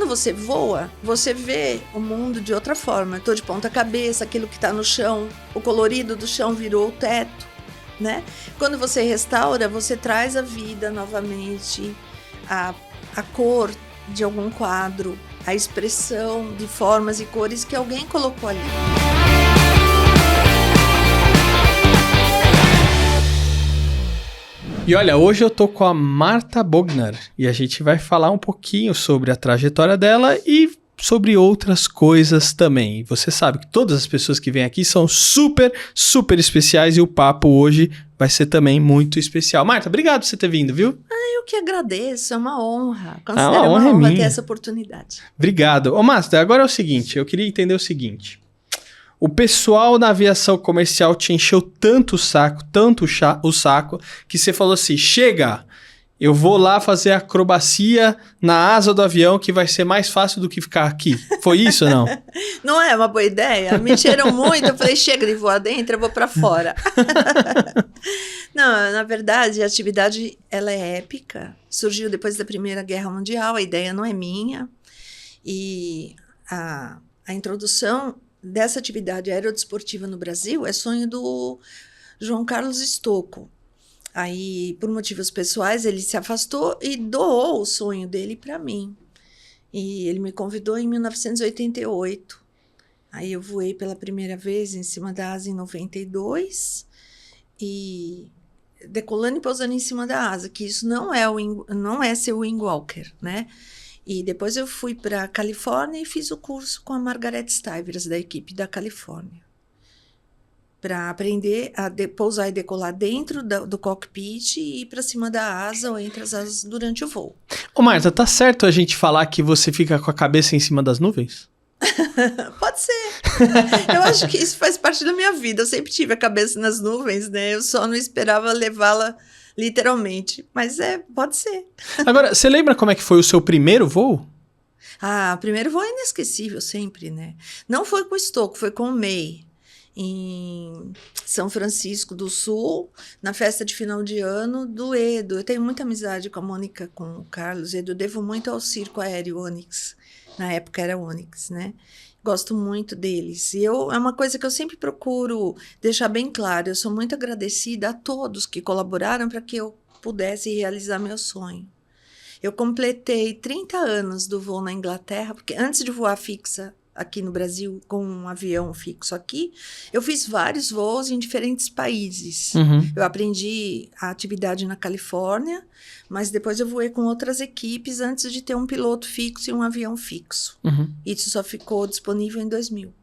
quando você voa, você vê o mundo de outra forma. Eu tô de ponta cabeça, aquilo que está no chão, o colorido do chão virou o teto, né? Quando você restaura, você traz a vida novamente, a cor de algum quadro, a expressão de formas e cores que alguém colocou ali. E olha, hoje eu tô com a Marta Bogner e a gente vai falar um pouquinho sobre a trajetória dela e sobre outras coisas também. Você sabe que todas as pessoas que vêm aqui são super, super especiais e o papo hoje vai ser também muito especial. Marta, obrigado por você ter vindo, viu? Eu que agradeço, é uma honra. a Considero honra uma honra é ter minha. essa oportunidade. Obrigado. Ô, Marta, agora é o seguinte, eu queria entender o seguinte. O pessoal da aviação comercial te encheu tanto o saco, o saco, que você falou assim, chega, eu vou lá fazer acrobacia na asa do avião que vai ser mais fácil do que ficar aqui. Foi isso ou não? Não é uma boa ideia? Me encheram muito, eu falei, chega de voar dentro, eu vou para fora. Não, na verdade, a atividade ela é épica, surgiu depois da Primeira Guerra Mundial, a ideia não é minha, e a introdução dessa atividade aerodesportiva no Brasil é sonho do João Carlos Stocco. Aí, por motivos pessoais, ele se afastou e doou o sonho dele para mim. E ele me convidou em 1988. Aí eu voei pela primeira vez em cima da asa em 92 e decolando e pousando em cima da asa, que isso não é ser wing walker, né? E depois eu fui para a Califórnia e fiz o curso com a Margaret Stivers, da equipe da Califórnia, para aprender a pousar e decolar dentro do cockpit e ir para cima da asa ou entre as asas durante o voo. Ô, Marta, tá certo a gente falar que você fica com a cabeça em cima das nuvens? Pode ser. Eu acho que isso faz parte da minha vida. Eu sempre tive a cabeça nas nuvens, né? Eu só não esperava levá-la literalmente, mas pode ser. Agora, você lembra como é que foi o seu primeiro voo? O primeiro voo é inesquecível sempre, né? Não foi com o Stocco, foi com o May, em São Francisco do Sul, na festa de final de ano do Edo. Eu tenho muita amizade com a Mônica, com o Carlos Edo, eu devo muito ao Circo Aéreo Onyx, na época era Onyx, né? Gosto muito deles. E é uma coisa que eu sempre procuro deixar bem claro. Eu sou muito agradecida a todos que colaboraram para que eu pudesse realizar meu sonho. Eu completei 30 anos do voo na Inglaterra, porque antes de voar fixa aqui no Brasil, com um avião fixo aqui, eu fiz vários voos em diferentes países. Uhum. Eu aprendi a atividade na Califórnia, mas depois eu voei com outras equipes antes de ter um piloto fixo e um avião fixo. Uhum. Isso só ficou disponível em 2000.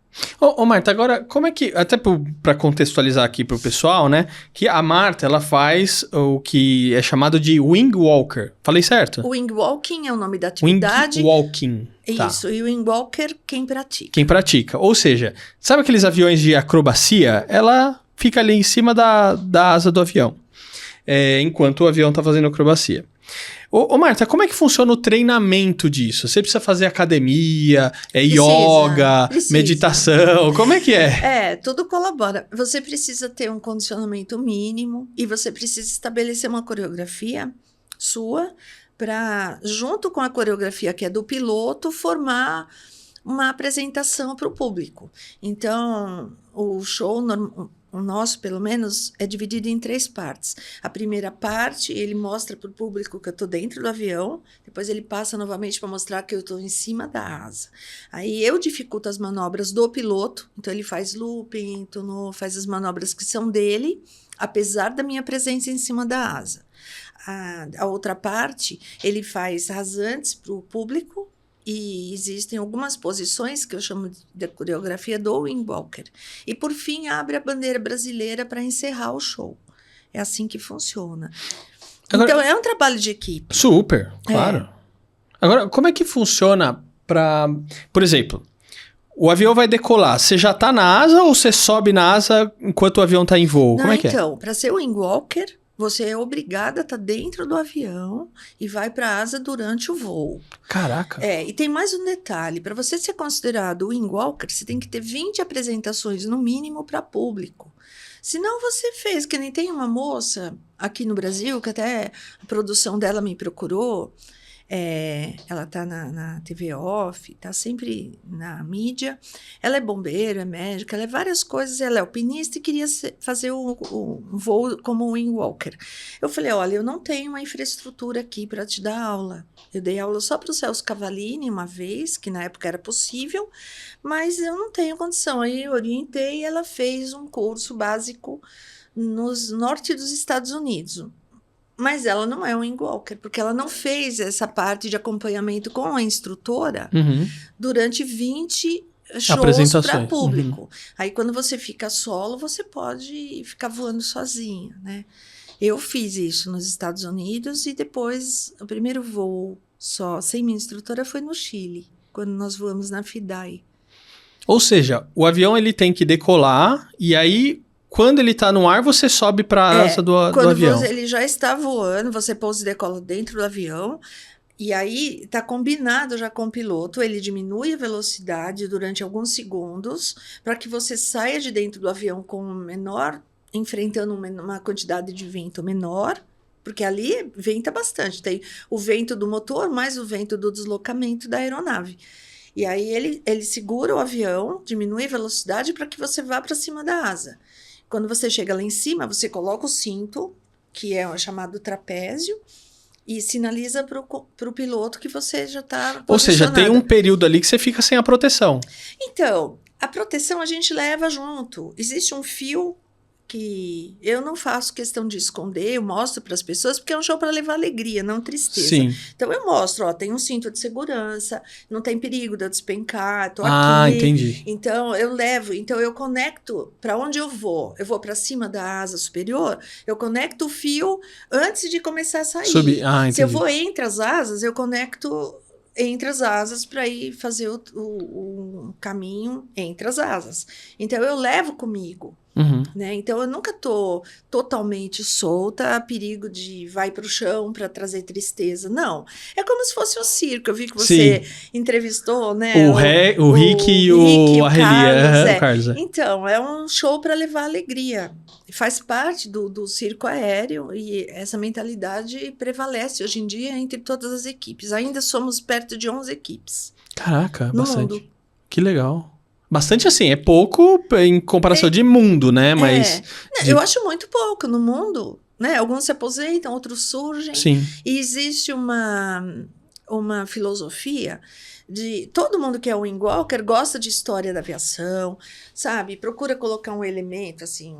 Ô, Marta, agora, como é que, até para contextualizar aqui pro pessoal, né, que a Marta, ela faz o que é chamado de wing walker. Falei certo? O wing walking é o nome da atividade. Wing walking. Isso, e o wing walker, quem pratica. Quem pratica. Ou seja, sabe aqueles aviões de acrobacia? Ela fica ali em cima da asa do avião, enquanto o avião tá fazendo acrobacia. Ô Marta, como é que funciona o treinamento disso? Você precisa fazer academia, yoga, meditação, como é que é? Tudo colabora. Você precisa ter um condicionamento mínimo e você precisa estabelecer uma coreografia sua para, junto com a coreografia que é do piloto, formar uma apresentação para o público. Então, o show o nosso, pelo menos, é dividido em 3 partes. A primeira parte, ele mostra para o público que eu estou dentro do avião, depois ele passa novamente para mostrar que eu estou em cima da asa. Aí eu dificulto as manobras do piloto, então ele faz looping, faz as manobras que são dele, apesar da minha presença em cima da asa. A outra parte, ele faz rasantes para o público, e existem algumas posições que eu chamo de coreografia do wing walker. E, por fim, abre a bandeira brasileira para encerrar o show. É assim que funciona. Agora, então, é um trabalho de equipe. Super, claro. Agora, como é que funciona para... Por exemplo, o avião vai decolar. Você já está na asa ou você sobe na asa enquanto o avião está em voo? Como é que então, para ser wing walker, você é obrigada a estar dentro do avião e vai para a asa durante o voo. Caraca! E tem mais um detalhe. Para você ser considerado wing walker, você tem que ter 20 apresentações, no mínimo, para público. Senão você fez, que nem tem uma moça aqui no Brasil, que até a produção dela me procurou, ela tá na TV Off, tá sempre na mídia. Ela é bombeira, é médica, ela é várias coisas. Ela é alpinista e queria fazer o voo como wing walker. Eu falei, olha, eu não tenho uma infraestrutura aqui para te dar aula. Eu dei aula só para o Celso Cavallini uma vez, que na época era possível, mas eu não tenho condição. Aí eu orientei e ela fez um curso básico no norte dos Estados Unidos. Mas ela não é um wing walker, porque ela não fez essa parte de acompanhamento com a instrutora durante 20 shows para público. Aí, quando você fica solo, você pode ficar voando sozinha, né? Eu fiz isso nos Estados Unidos e depois, o primeiro voo só sem minha instrutora foi no Chile, quando nós voamos na FIDAI. Ou seja, o avião ele tem que decolar e aí... Quando ele tá no ar, você sobe para a asa do avião. Quando ele já está voando, você pousa e decola dentro do avião. E aí, tá combinado já com o piloto. Ele diminui a velocidade durante alguns segundos para que você saia de dentro do avião com enfrentando uma quantidade de vento menor. Porque ali venta bastante. Tem o vento do motor mais o vento do deslocamento da aeronave. E aí, ele segura o avião, diminui a velocidade para que você vá para cima da asa. Quando você chega lá em cima, você coloca o cinto, que é o chamado trapézio, e sinaliza para o piloto que você já está posicionado. Ou seja, tem um período ali que você fica sem a proteção. Então, a proteção a gente leva junto. Existe um fio que eu não faço questão de esconder, eu mostro para as pessoas, porque é um show para levar alegria, não tristeza. Sim. Então eu mostro, ó, tem um cinto de segurança, não tem perigo de eu despencar, tô aqui. Entendi. Então eu conecto para onde eu vou para cima da asa superior, eu conecto o fio antes de começar a sair. Entendi. Se eu vou entre as asas, eu conecto entre as asas para ir fazer o caminho entre as asas. Então eu levo comigo. Né? Então eu nunca tô totalmente solta a perigo de vai para o chão para trazer tristeza, não, é como se fosse um circo. Eu vi que você entrevistou, né, o Rick e o Carlos. Então é um show para levar alegria, faz parte do circo aéreo e essa mentalidade prevalece hoje em dia entre todas as equipes. Ainda somos perto de 11 equipes. Caraca, no bastante mundo. Que legal. Bastante assim, é pouco em comparação de mundo, né? Mas eu acho muito pouco no mundo, né? Alguns se aposentam, outros surgem. Sim. E existe uma filosofia de todo mundo que é wing walker gosta de história da aviação, sabe? Procura colocar um elemento assim,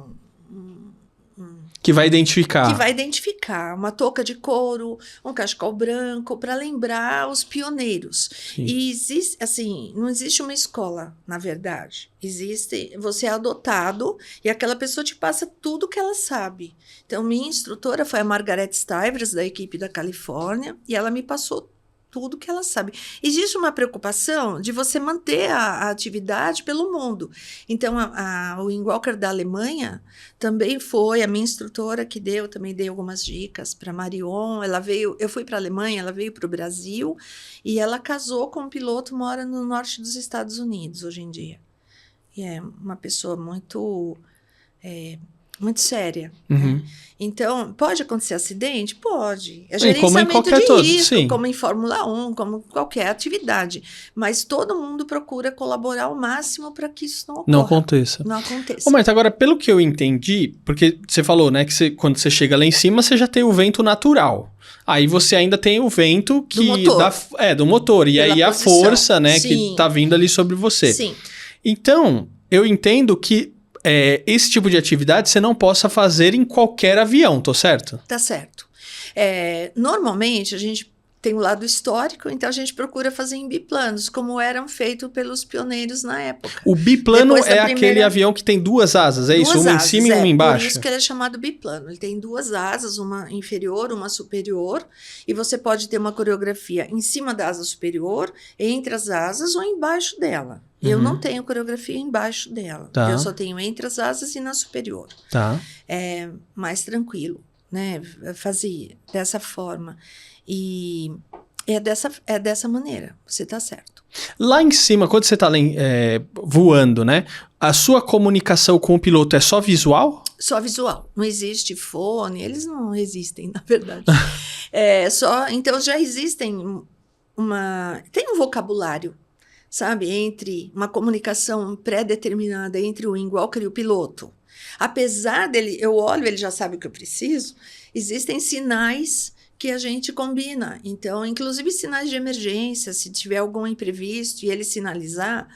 que vai identificar. Uma touca de couro, um cachecol branco, para lembrar os pioneiros. Sim. E existe, assim, não existe uma escola, na verdade. Você é adotado e aquela pessoa te passa tudo que ela sabe. Então, minha instrutora foi a Margaret Stivers, da equipe da Califórnia, e ela me passou tudo que ela sabe. Existe uma preocupação de você manter a atividade pelo mundo. Então, o wing walker da Alemanha também foi a minha instrutora que também dei algumas dicas para Marion. Eu fui para a Alemanha, ela veio para o Brasil e ela casou com um piloto, mora no norte dos Estados Unidos hoje em dia. E é uma pessoa muito séria. Né? Então, pode acontecer acidente? Pode. É gerenciamento de risco, como em Fórmula 1, como qualquer atividade. Mas todo mundo procura colaborar ao máximo para que isso não ocorra. Não aconteça. Ô, Marta, agora, pelo que eu entendi, porque você falou, né, que quando você chega lá em cima, você já tem o vento natural. Aí você ainda tem o vento que do motor. E aí a força, né, que tá vindo ali sobre você. Sim. Então, eu entendo que esse tipo de atividade você não possa fazer em qualquer avião, tô certo? Tá certo. Normalmente, a gente tem o lado histórico, então a gente procura fazer em biplanos, como eram feitos pelos pioneiros na época. O biplano aquele avião que tem duas asas, é isso? Uma em cima e uma embaixo? Por isso que ele é chamado biplano. Ele tem duas asas, uma inferior, uma superior, e você pode ter uma coreografia em cima da asa superior, entre as asas ou embaixo dela. Eu não tenho coreografia embaixo dela. Tá. Eu só tenho entre as asas e na superior. Tá. É mais tranquilo, né? Fazer dessa forma. E é dessa maneira. Você tá certo. Lá em cima, quando você tá voando, né? A sua comunicação com o piloto é só visual? só visual. Não existe fone, eles não existem, na verdade. Então, já existem tem um vocabulário, sabe? Entre uma comunicação pré-determinada entre o wing-walker e o piloto. Apesar dele, eu olho, ele já sabe o que eu preciso, existem sinais que a gente combina. Então, inclusive sinais de emergência, se tiver algum imprevisto e ele sinalizar,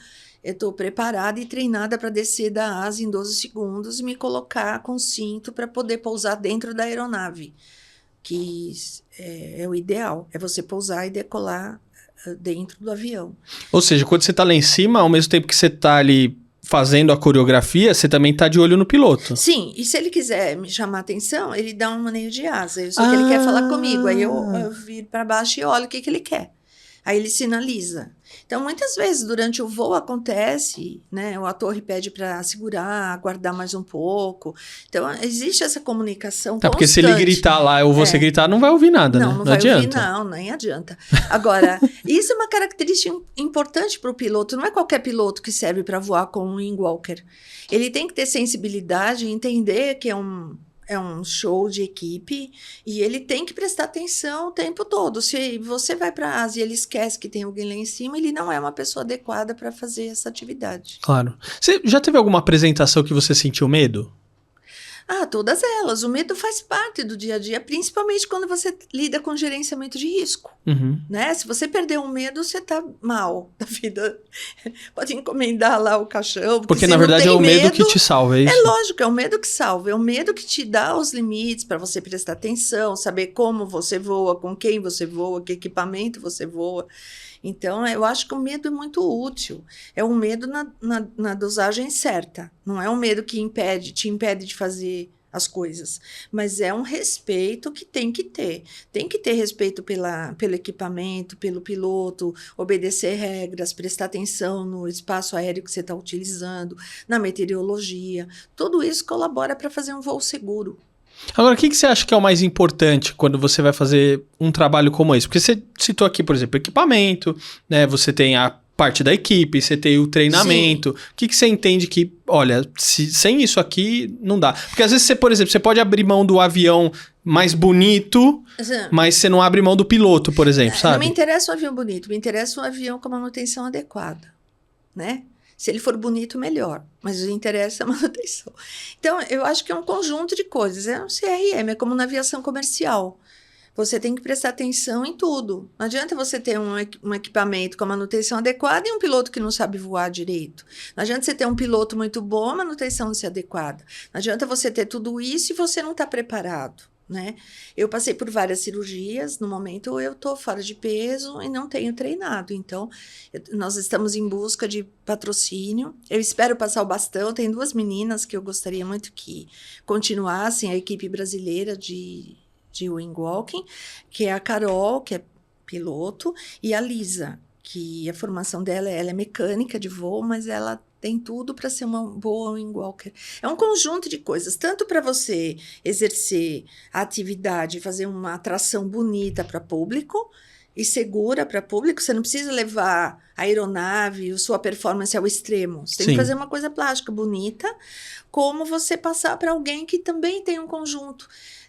eu estou preparada e treinada para descer da asa em 12 segundos e me colocar com cinto para poder pousar dentro da aeronave, que é o ideal, é você pousar e decolar dentro do avião. Ou seja, quando você está lá em cima, ao mesmo tempo que você está ali fazendo a coreografia, você também está de olho no piloto. Sim, e se ele quiser me chamar a atenção, ele dá um manejo de asa, só que ele quer falar comigo, aí eu viro para baixo e olho o que ele quer. Aí ele sinaliza. Então, muitas vezes, durante o voo acontece, né? O ator pede para segurar, aguardar mais um pouco. Então, existe essa comunicação constante. Porque se ele gritar lá ou você gritar, não vai ouvir nada, né? Não vai adianta. ouvir, nem adianta. Agora, isso é uma característica importante para o piloto. Não é qualquer piloto que serve para voar com um wing-walker. Ele tem que ter sensibilidade e entender que é um show de equipe e ele tem que prestar atenção o tempo todo. Se você vai para a asa e ele esquece que tem alguém lá em cima, ele não é uma pessoa adequada para fazer essa atividade. Claro. Você já teve alguma apresentação que você sentiu medo? Todas elas. O medo faz parte do dia a dia, principalmente quando você lida com gerenciamento de risco. Uhum. Né? Se você perder o medo, você tá mal da vida. Pode encomendar lá o caixão. Porque na verdade é o medo que te salva, é isso? É lógico, é o medo que salva. É o medo que te dá os limites para você prestar atenção, saber como você voa, com quem você voa, que equipamento você voa. Então, eu acho que o medo é muito útil. É um medo na dosagem certa. Não é um medo que te impede de fazer as coisas. Mas é um respeito que tem que ter. Tem que ter respeito pelo equipamento, pelo piloto, obedecer regras, prestar atenção no espaço aéreo que você está utilizando, na meteorologia. Tudo isso colabora para fazer um voo seguro. Agora, o que você acha que é o mais importante quando você vai fazer um trabalho como esse? Porque você citou aqui, por exemplo, equipamento, né? Você tem a parte da equipe, você tem o treinamento. Sim. O que você entende que, olha, sem isso aqui, não dá? Porque às vezes você, por exemplo, você pode abrir mão do avião mais bonito, mas você não abre mão do piloto, por exemplo, sabe? Não me interessa um avião bonito, me interessa um avião com a manutenção adequada, né? Se ele for bonito, melhor. Mas o interesse é a manutenção. Então, eu acho que é um conjunto de coisas. É um CRM, é como na aviação comercial. Você tem que prestar atenção em tudo. Não adianta você ter um equipamento com a manutenção adequada e um piloto que não sabe voar direito. Não adianta você ter um piloto muito bom, a manutenção não ser adequada. Não adianta você ter tudo isso e você não está preparado. Né? Eu passei por várias cirurgias, no momento eu estou fora de peso e não tenho treinado, então nós estamos em busca de patrocínio, eu espero passar o bastão, tem 2 meninas que eu gostaria muito que continuassem, a equipe brasileira de wing walking, que é a Carol, que é piloto, e a Lisa, que a formação dela ela é mecânica de voo, mas ela tem tudo para ser uma boa wing walker. É um conjunto de coisas, tanto para você exercer a atividade, fazer uma atração bonita para público e segura para público. Você não precisa levar a aeronave, a sua performance ao extremo. Você tem que fazer uma coisa plástica, bonita, como você passar para alguém que também tem um conjunto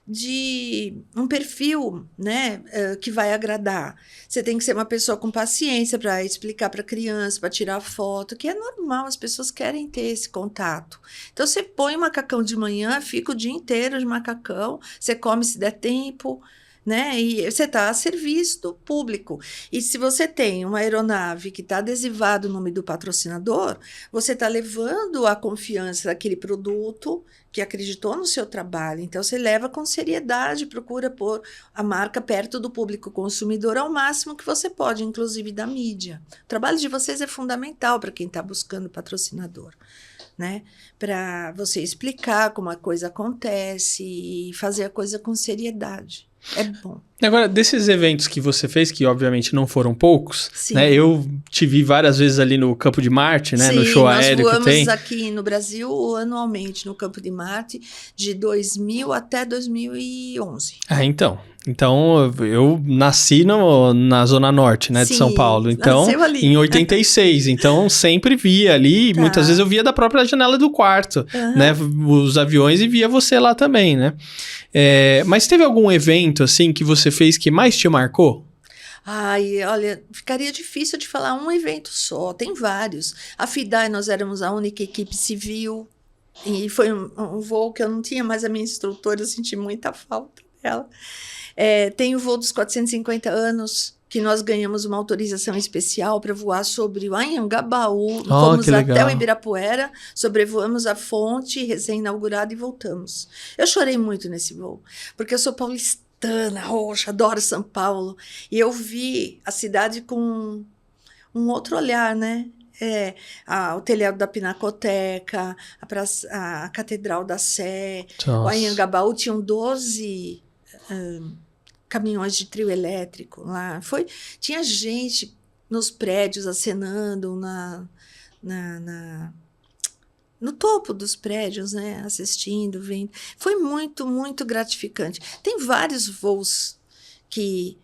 de um perfil, né, que vai agradar. Você tem que ser uma pessoa com paciência para explicar para a criança, para tirar foto, que é normal, as pessoas querem ter esse contato. Então, você põe o macacão de manhã, fica o dia inteiro de macacão, você come se der tempo, né? E você está a serviço do público. E se você tem uma aeronave que está adesivado o nome do patrocinador, você está levando a confiança daquele produto que acreditou no seu trabalho. Então, você leva com seriedade, procura pôr a marca perto do público consumidor ao máximo que você pode, inclusive da mídia. O trabalho de vocês é fundamental para quem está buscando patrocinador, né? Para você explicar como a coisa acontece e fazer a coisa com seriedade. É bom. Agora, desses eventos que você fez, que obviamente não foram poucos, né? Eu te vi várias vezes ali no Campo de Marte, né? Sim, no show aéreo que nós tem. voamos aqui no Brasil anualmente no Campo de Marte de 2000 até 2011. Então. Então, eu nasci na Zona Norte, né, de São Sim, Paulo. Então, nasceu ali. em 86. Então, sempre via ali. Tá. Muitas vezes eu via da própria janela do quarto, né? Os aviões e via você lá também, né? Mas teve algum evento, assim, que você fez que mais te marcou? Ai, olha, ficaria difícil de falar um evento só, tem vários. A FIDAI, nós éramos a única equipe civil, e foi um voo que eu não tinha mais a minha instrutora, eu senti muita falta dela. Tem o voo dos 450 anos, que nós ganhamos uma autorização especial para voar sobre o Anhangabaú, fomos até o Ibirapuera, sobrevoamos a fonte recém-inaugurada e voltamos. Eu chorei muito nesse voo, porque eu sou paulistana, roxa, adoro São Paulo. E eu vi a cidade com um outro olhar, né? O telhado da Pinacoteca, a Catedral da Sé, o Anhangabaú tinham 12 caminhões de trio elétrico lá. Tinha gente nos prédios acenando no topo dos prédios, né, assistindo, vendo. Foi muito, muito gratificante. Tem vários voos que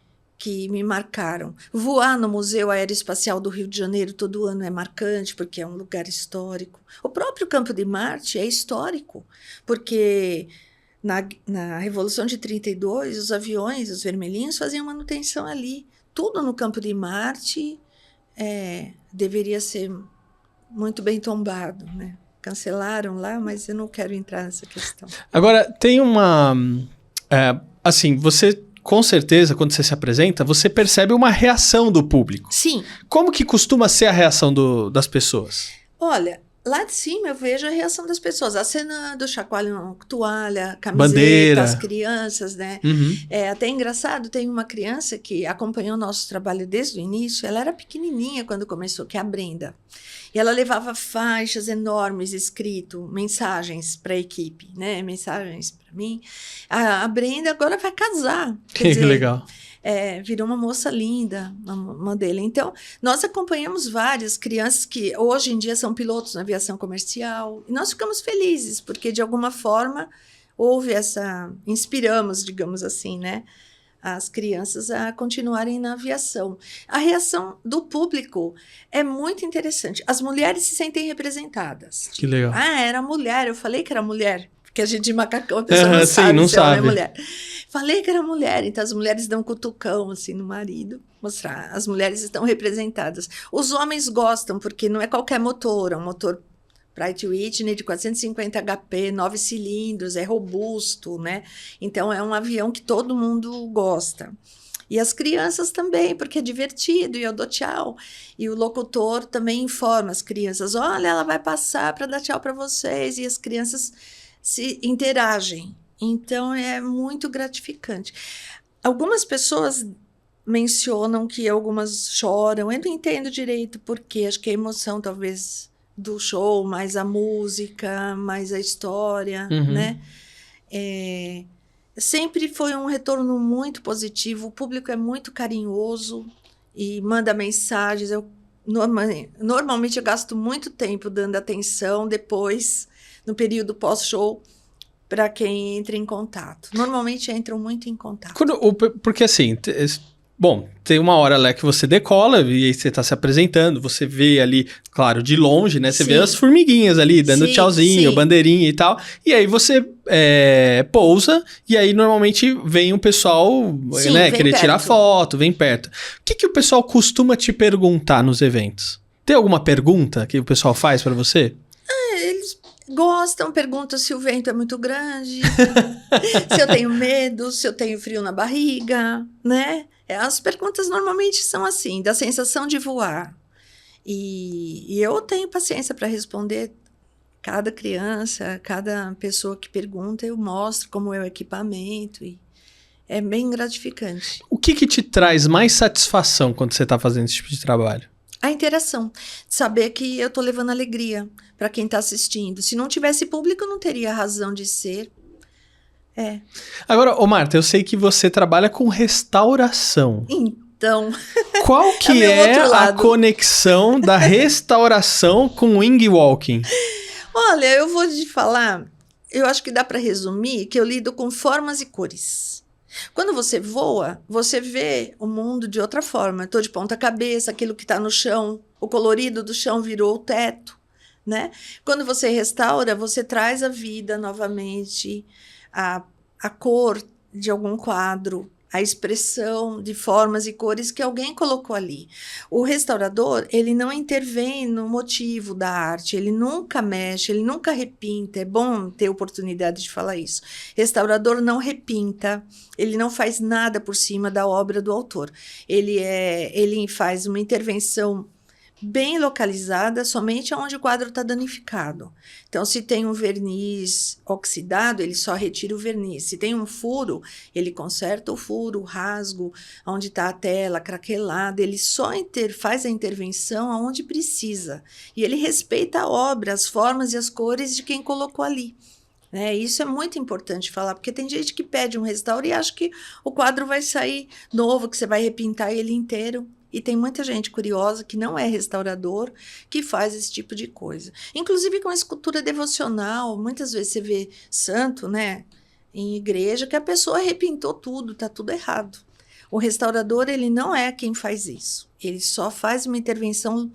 me marcaram. Voar no Museu Aeroespacial do Rio de Janeiro todo ano é marcante, porque é um lugar histórico. O próprio Campo de Marte é histórico, porque na Revolução de 32, os aviões, os vermelhinhos, faziam manutenção ali. Tudo no Campo de Marte deveria ser muito bem tombado, né? Cancelaram lá, mas eu não quero entrar nessa questão. Agora, tem uma... assim, você, com certeza, quando você se apresenta, você percebe uma reação do público. Sim. Como que costuma ser a reação das pessoas? Olha, lá de cima eu vejo a reação das pessoas, acenando, chacoalham toalha, camiseta, bandeira. As crianças, né? É até engraçado, tem uma criança que acompanhou o nosso trabalho desde o início, ela era pequenininha quando começou, que é a Brenda. E ela levava faixas enormes escrito, mensagens para a equipe, né? Mensagens para mim. A Brenda agora vai casar. Que legal. Virou uma moça linda, uma modelo. Então, nós acompanhamos várias crianças que hoje em dia são pilotos na aviação comercial. E nós ficamos felizes, porque de alguma forma inspiramos, digamos assim, né? As crianças a continuarem na aviação. A reação do público é muito interessante. As mulheres se sentem representadas. Que legal. Era mulher, eu falei que era mulher. Porque a gente de macacão, a pessoa não sabe não se sabe. é mulher. Falei que era mulher, então as mulheres dão cutucão assim no marido, mostrar. As mulheres estão representadas. Os homens gostam, porque não é qualquer motor, é um motor Pratt & Whitney de 450 HP, 9 cilindros, é robusto, né? Então, é um avião que todo mundo gosta. E as crianças também, porque é divertido, e eu dou tchau. E o locutor também informa as crianças, olha, ela vai passar para dar tchau para vocês, e as crianças se interagem. Então, é muito gratificante. Algumas pessoas mencionam que algumas choram, eu não entendo direito por quê, acho que a emoção talvez do show, mais a música, mais a história, né? Sempre foi um retorno muito positivo, o público é muito carinhoso e manda mensagens. Normalmente eu gasto muito tempo dando atenção depois, no período pós-show, para quem entra em contato. Normalmente entram muito em contato. Porque assim... Bom, tem uma hora lá que você decola e aí você está se apresentando, você vê ali, claro, de longe, né? Você vê as formiguinhas ali, dando tchauzinho, bandeirinha e tal. E aí você pousa e aí normalmente vem um pessoal, né, querer tirar foto, vem perto. O que o pessoal costuma te perguntar nos eventos? Tem alguma pergunta que o pessoal faz para você? Eles gostam, perguntam se o vento é muito grande, se eu tenho medo, se eu tenho frio na barriga, né? As perguntas normalmente são assim, da sensação de voar. E eu tenho paciência para responder cada criança, cada pessoa que pergunta, eu mostro como é o equipamento. E é bem gratificante. O que te traz mais satisfação quando você está fazendo esse tipo de trabalho? A interação, saber que eu estou levando alegria para quem está assistindo. Se não tivesse público, não teria razão de ser. Agora, Marta, eu sei que você trabalha com restauração. capitão. Qual que meu é outro a lado. conexão da restauração com wing walking? Olha, eu vou te falar, eu acho que dá para resumir que eu lido com formas e cores. Quando você voa, você vê o mundo de outra forma. Estou de ponta cabeça, aquilo que está no chão, o colorido do chão virou o teto, né? Quando você restaura, você traz a vida novamente, a cor de algum quadro, a expressão de formas e cores que alguém colocou ali. O restaurador, ele não intervém no motivo da arte, ele nunca mexe, ele nunca repinta. É bom ter oportunidade de falar isso. Restaurador não repinta, ele não faz nada por cima da obra do autor. Ele faz uma intervenção bem localizada, somente onde o quadro está danificado. Então, se tem um verniz oxidado, ele só retira o verniz. Se tem um furo, ele conserta o furo, o rasgo, onde está a tela craquelada. Ele só faz a intervenção onde precisa. E ele respeita a obra, as formas e as cores de quem colocou ali. Isso é muito importante falar, porque tem gente que pede um restauro e acha que o quadro vai sair novo, que você vai repintar ele inteiro. E tem muita gente curiosa que não é restaurador, que faz esse tipo de coisa. Inclusive com a escultura devocional, muitas vezes você vê santo, né, em igreja, que a pessoa repintou tudo, está tudo errado. O restaurador, ele não é quem faz isso. Ele só faz uma intervenção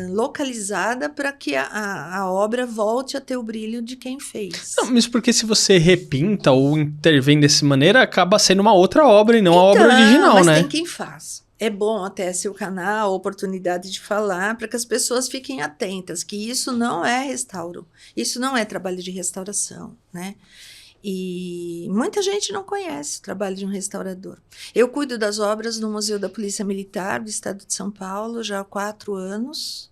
localizada para que a obra volte a ter o brilho de quem fez. Não, mas porque se você repinta ou intervém dessa maneira, acaba sendo uma outra obra e não a obra original, mas né? tem quem faz. É bom até seu canal, a oportunidade de falar, para que as pessoas fiquem atentas, que isso não é restauro, isso não é trabalho de restauração, né? E muita gente não conhece o trabalho de um restaurador. Eu cuido das obras no Museu da Polícia Militar do Estado de São Paulo já há 4 anos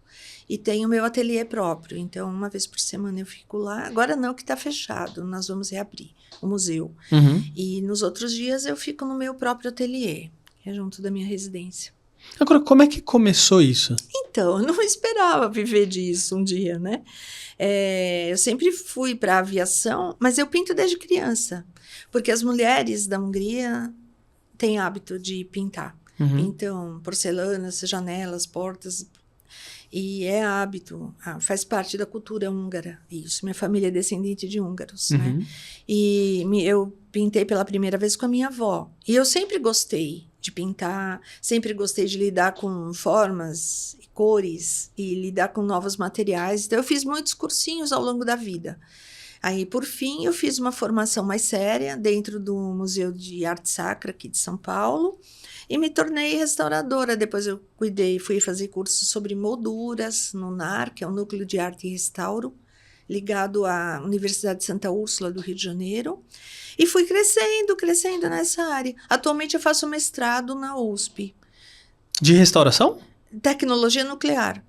e tenho meu ateliê próprio. Então, uma vez por semana eu fico lá. Agora não, que está fechado, nós vamos reabrir o museu. Uhum. E nos outros dias eu fico no meu próprio ateliê, que é junto da minha residência. Agora, como é que começou isso? Então, eu não esperava viver disso um dia, né? Eu sempre fui para a aviação, mas eu pinto desde criança, porque as mulheres da Hungria têm hábito de pintar. Uhum. Então, porcelanas, janelas, portas, e é hábito, faz parte da cultura húngara, isso. Minha família é descendente de húngaros, Uhum. né? E eu pintei pela primeira vez com a minha avó, e eu sempre gostei de pintar, sempre gostei de lidar com formas e cores e lidar com novos materiais. Então, eu fiz muitos cursinhos ao longo da vida. Aí, por fim, eu fiz uma formação mais séria dentro do Museu de Arte Sacra aqui de São Paulo e me tornei restauradora. Depois eu fui fazer cursos sobre molduras no NAR, que é o Núcleo de Arte e Restauro, ligado à Universidade de Santa Úrsula do Rio de Janeiro. E fui crescendo nessa área. Atualmente eu faço mestrado na USP. De restauração? Tecnologia nuclear.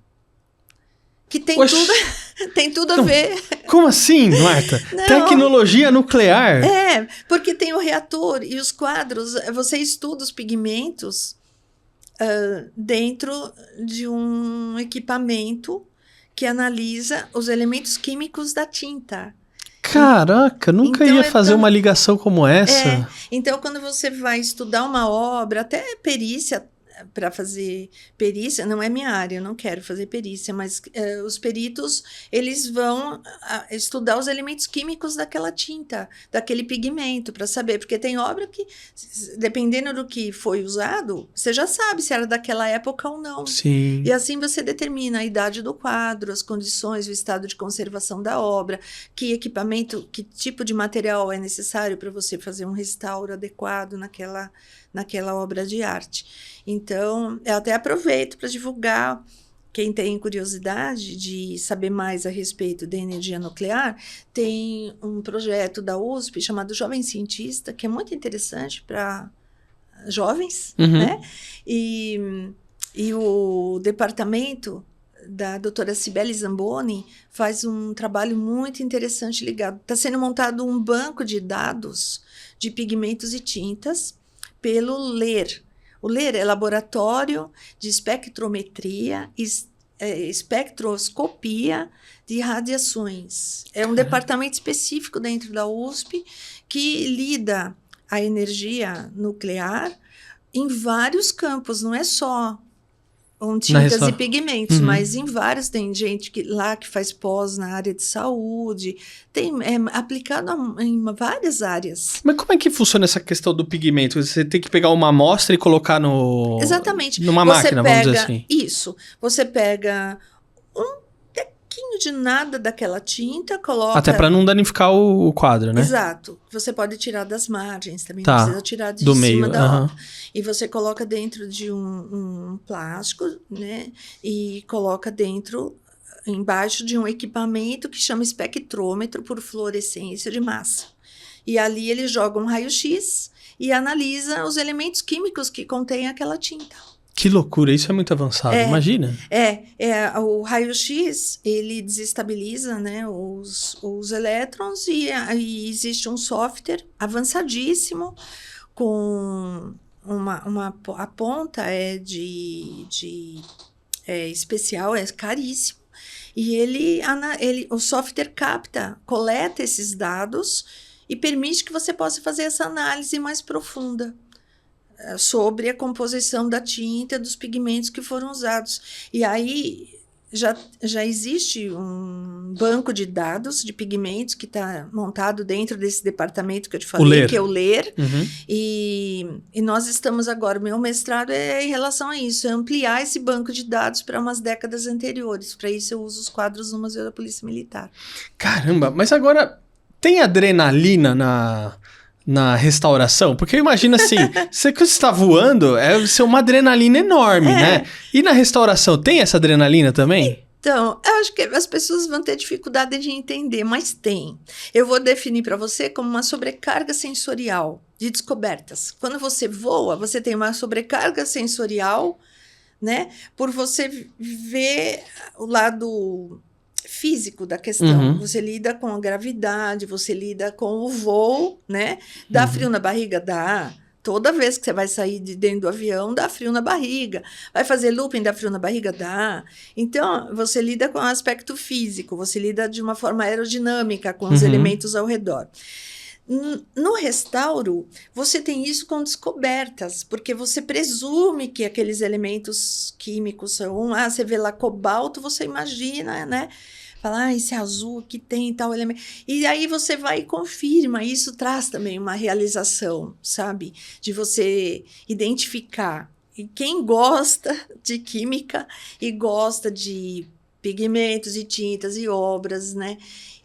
Que tem Oxi. tem tudo a ver. Como assim, Marta? Não. Tecnologia nuclear? Porque tem o reator e os quadros. Você estuda os pigmentos dentro de um equipamento que analisa os elementos químicos da tinta. Caraca, nunca Então, ia fazer uma ligação como essa. Então, quando você vai estudar uma obra, até perícia, para fazer perícia, não é minha área, eu não quero fazer perícia, mas os peritos, eles vão estudar os elementos químicos daquela tinta, daquele pigmento, para saber, porque tem obra que, dependendo do que foi usado, você já sabe se era daquela época ou não. Sim. E assim você determina a idade do quadro, as condições, o estado de conservação da obra, que equipamento, que tipo de material é necessário para você fazer um restauro adequado naquela obra de arte. Então, eu até aproveito para divulgar, quem tem curiosidade de saber mais a respeito da energia nuclear, tem um projeto da USP chamado Jovem Cientista, que é muito interessante para jovens, né? E o departamento da doutora Cibele Zamboni faz um trabalho muito interessante ligado. Está sendo montado um banco de dados de pigmentos e tintas pelo LER. O LER é Laboratório de Espectrometria e Espectroscopia de Radiações. É um departamento específico dentro da USP que lida a energia nuclear em vários campos, não é só Na tintas resta- e pigmentos, Uhum. mas em vários. Tem gente que faz pós na área de saúde, é aplicado em várias áreas. Mas como é que funciona essa questão do pigmento? Você tem que pegar uma amostra e colocar Exatamente. numa Você máquina, vamos dizer pega assim. isso, você pega um tequinho de nada daquela tinta, coloca. Até pra não danificar o quadro, né? Exato. Você pode tirar das margens também, Tá. não precisa tirar de Do cima meio, da aham. obra. E você coloca dentro de um plástico, né? E coloca embaixo de um equipamento que chama espectrômetro por fluorescência de massa. E ali ele joga um raio-x e analisa os elementos químicos que contém aquela tinta. Que loucura, isso é muito avançado, imagina. O raio-x, ele desestabiliza, né, os elétrons e existe um software avançadíssimo com a ponta especial, é caríssimo. E o software coleta esses dados e permite que você possa fazer essa análise mais profunda sobre a composição da tinta, dos pigmentos que foram usados. E aí já existe um banco de dados de pigmentos que está montado dentro desse departamento que eu te falei, que é o LER. Uhum. E nós estamos agora, meu mestrado é em relação a isso, é ampliar esse banco de dados para umas décadas anteriores. Para isso eu uso os quadros do Museu da Polícia Militar. Caramba, mas agora tem adrenalina na restauração? Porque eu imagino assim, que você está voando, é ser uma adrenalina enorme, né? E na restauração, tem essa adrenalina também? Então, eu acho que as pessoas vão ter dificuldade de entender, mas tem. Eu vou definir para você como uma sobrecarga sensorial de descobertas. Quando você voa, você tem uma sobrecarga sensorial, né? Por você ver o lado físico da questão. Uhum. Você lida com a gravidade, você lida com o voo, né? Dá frio na barriga? Dá. Toda vez que você vai sair de dentro do avião, dá frio na barriga. Vai fazer looping, dá frio na barriga? Dá. Então, você lida com o aspecto físico, você lida de uma forma aerodinâmica com os elementos ao redor. No restauro, você tem isso com descobertas, porque você presume que aqueles elementos químicos são... você vê lá cobalto, você imagina, né? Fala, esse azul que tem tal elemento. E aí você vai e confirma. Isso traz também uma realização, sabe? De você identificar. E quem gosta de química e gosta de pigmentos e tintas e obras, né?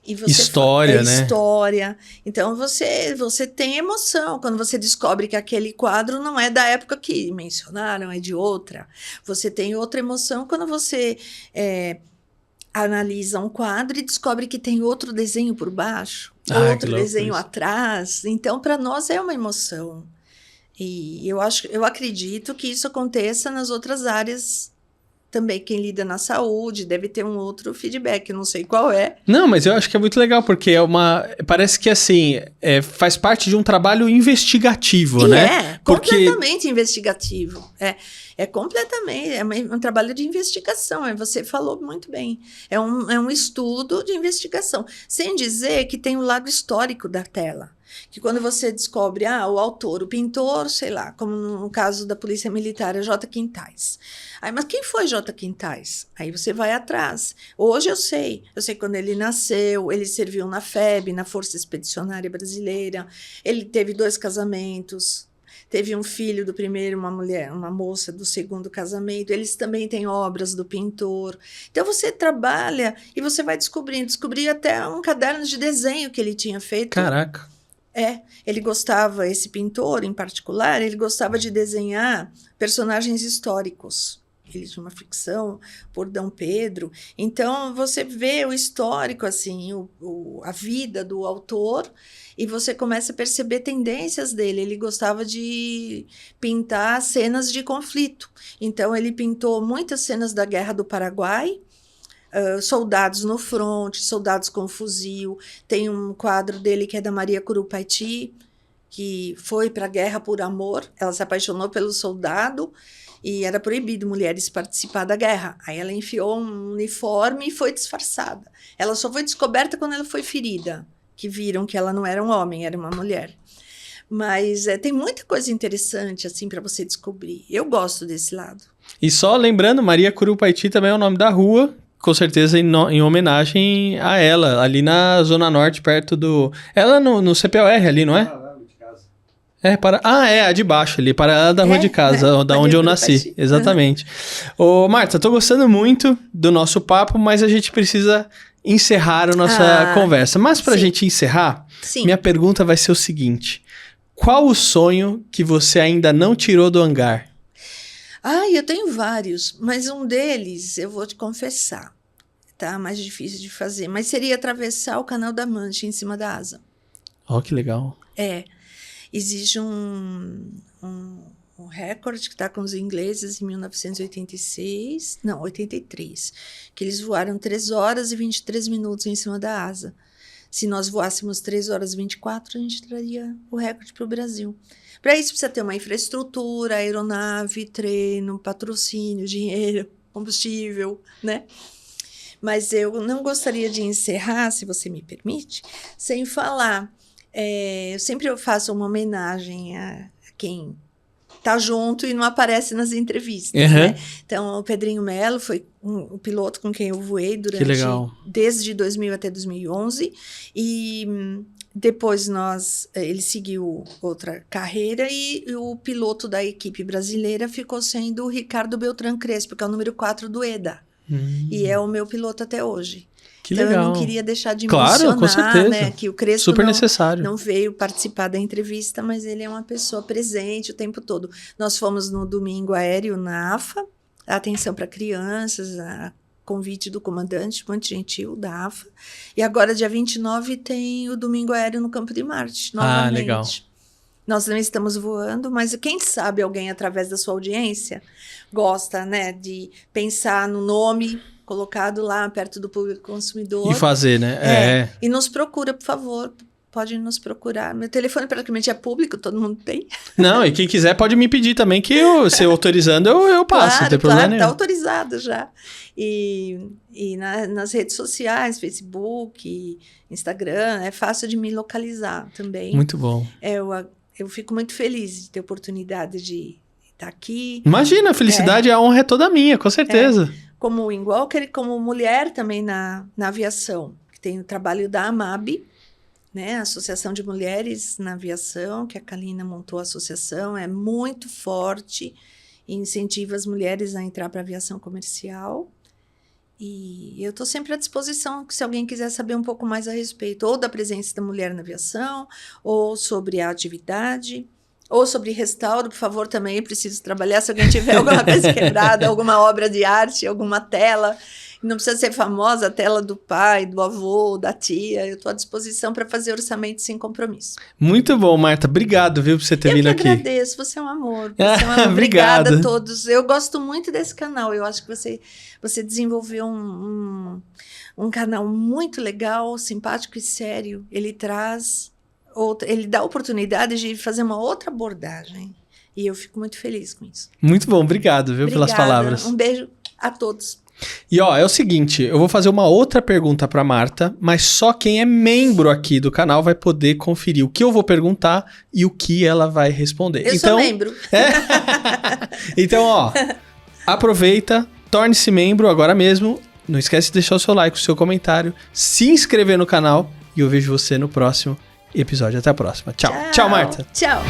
E você história, né? História. Então, você tem emoção quando você descobre que aquele quadro não é da época que mencionaram, é de outra. Você tem outra emoção quando você analisa um quadro e descobre que tem outro desenho por baixo, outro desenho atrás. Então, para nós é uma emoção. E eu acredito que isso aconteça nas outras áreas também. Quem lida na saúde deve ter um outro feedback, não sei qual é. Não, mas eu acho que é muito legal, porque parece que assim, faz parte de um trabalho investigativo, né? Completamente investigativo. É completamente, é um trabalho de investigação, você falou muito bem. É um estudo de investigação, sem dizer que tem o lado histórico da tela. Que quando você descobre, o autor, o pintor, sei lá, como no caso da Polícia Militar, é J. Quintais. Mas quem foi J. Quintais? Aí você vai atrás. Hoje eu sei quando ele nasceu, ele serviu na FEB, na Força Expedicionária Brasileira, ele teve 2 casamentos, teve um filho do primeiro, uma moça do segundo casamento. Eles também têm obras do pintor. Então você trabalha e você vai descobrir até um caderno de desenho que ele tinha feito. Caraca. Ele gostava, esse pintor em particular, ele gostava de desenhar personagens históricos. Ele tinha uma ficção por D. Pedro. Então, você vê o histórico, assim, a vida do autor, e você começa a perceber tendências dele. Ele gostava de pintar cenas de conflito. Então, ele pintou muitas cenas da Guerra do Paraguai, soldados no fronte, soldados com fuzil. Tem um quadro dele que é da Maria Curupaiti, que foi para a guerra por amor. Ela se apaixonou pelo soldado e era proibido mulheres participar da guerra. Aí ela enfiou um uniforme e foi disfarçada. Ela só foi descoberta quando ela foi ferida, que viram que ela não era um homem, era uma mulher. Mas tem muita coisa interessante, assim, para você descobrir. Eu gosto desse lado. E só lembrando, Maria Curupaiti também é o nome da rua, com certeza em homenagem a ela, ali na Zona Norte, perto do... Ela no CPOR ali, não é? A de baixo ali, para da rua de casa, da onde eu nasci, exatamente. Ô, Marta, tô gostando muito do nosso papo, mas a gente precisa encerrar a nossa conversa. Mas pra gente encerrar, minha pergunta vai ser o seguinte: qual o sonho que você ainda não tirou do hangar? Eu tenho vários, mas um deles, eu vou te confessar, tá? Mais difícil de fazer, mas seria atravessar o Canal da Mancha em cima da asa. Que legal. Existe um recorde que está com os ingleses em 83, que eles voaram 3 horas e 23 minutos em cima da asa. Se nós voássemos 3 horas e 24, a gente traria o recorde para o Brasil. Para isso precisa ter uma infraestrutura, aeronave, treino, patrocínio, dinheiro, combustível, né? Mas eu não gostaria de encerrar, se você me permite, sem falar. Eu sempre faço uma homenagem a quem está junto e não aparece nas entrevistas, né? Então, o Pedrinho Melo foi um piloto com quem eu voei desde 2000 até 2011, e depois ele seguiu outra carreira, e o piloto da equipe brasileira ficou sendo o Ricardo Beltrán Crespo, que é o número 4 do EDA, e é o meu piloto até hoje. Que então, legal. Eu não queria deixar de mencionar, com certeza. Né, que o Crespo super necessário. Não veio participar da entrevista, mas ele é uma pessoa presente o tempo todo. Nós fomos no domingo aéreo na AFA, atenção para crianças, a convite do comandante, muito gentil, da AFA. E agora, dia 29, tem o domingo aéreo no Campo de Marte, novamente. Legal. Nós também estamos voando, mas quem sabe alguém, através da sua audiência, gosta, né, de pensar no nome colocado lá perto do público consumidor. E fazer, né? E nos procura, por favor. Pode nos procurar. Meu telefone praticamente é público, todo mundo tem. Não, e quem quiser pode me pedir também, que se eu autorizando, eu passo, não tem problema nenhum. Tá autorizado já. E nas redes sociais, Facebook, Instagram, é fácil de me localizar também. Muito bom. Eu fico muito feliz de ter a oportunidade de estar aqui. Imagina, a felicidade e a honra é toda minha, com certeza. Como mulher também na aviação, que tem o trabalho da AMAB, né, a Associação de Mulheres na Aviação, que a Kalina montou a associação, é muito forte e incentiva as mulheres a entrar para a aviação comercial. E eu estou sempre à disposição, se alguém quiser saber um pouco mais a respeito, ou da presença da mulher na aviação, ou sobre a atividade, ou sobre restauro, por favor, também preciso trabalhar. Se alguém tiver alguma coisa quebrada, alguma obra de arte, alguma tela, não precisa ser famosa, a tela do pai, do avô, da tia, eu estou à disposição para fazer orçamento sem compromisso. Muito bom, Marta. Obrigado, viu, por você ter vindo aqui. Eu que agradeço, você é um amor. Obrigada a todos. Eu gosto muito desse canal, eu acho que você desenvolveu um canal muito legal, simpático e sério. Ele dá a oportunidade de fazer uma outra abordagem. E eu fico muito feliz com isso. Muito bom, obrigado, viu, pelas palavras. Um beijo a todos. E é o seguinte, eu vou fazer uma outra pergunta pra Marta, mas só quem é membro aqui do canal vai poder conferir o que eu vou perguntar e o que ela vai responder. Eu sou membro. Então, aproveita, torne-se membro agora mesmo. Não esquece de deixar o seu like, o seu comentário, se inscrever no canal e eu vejo você no próximo episódio. Até a próxima. Tchau. Tchau, Marta. Tchau.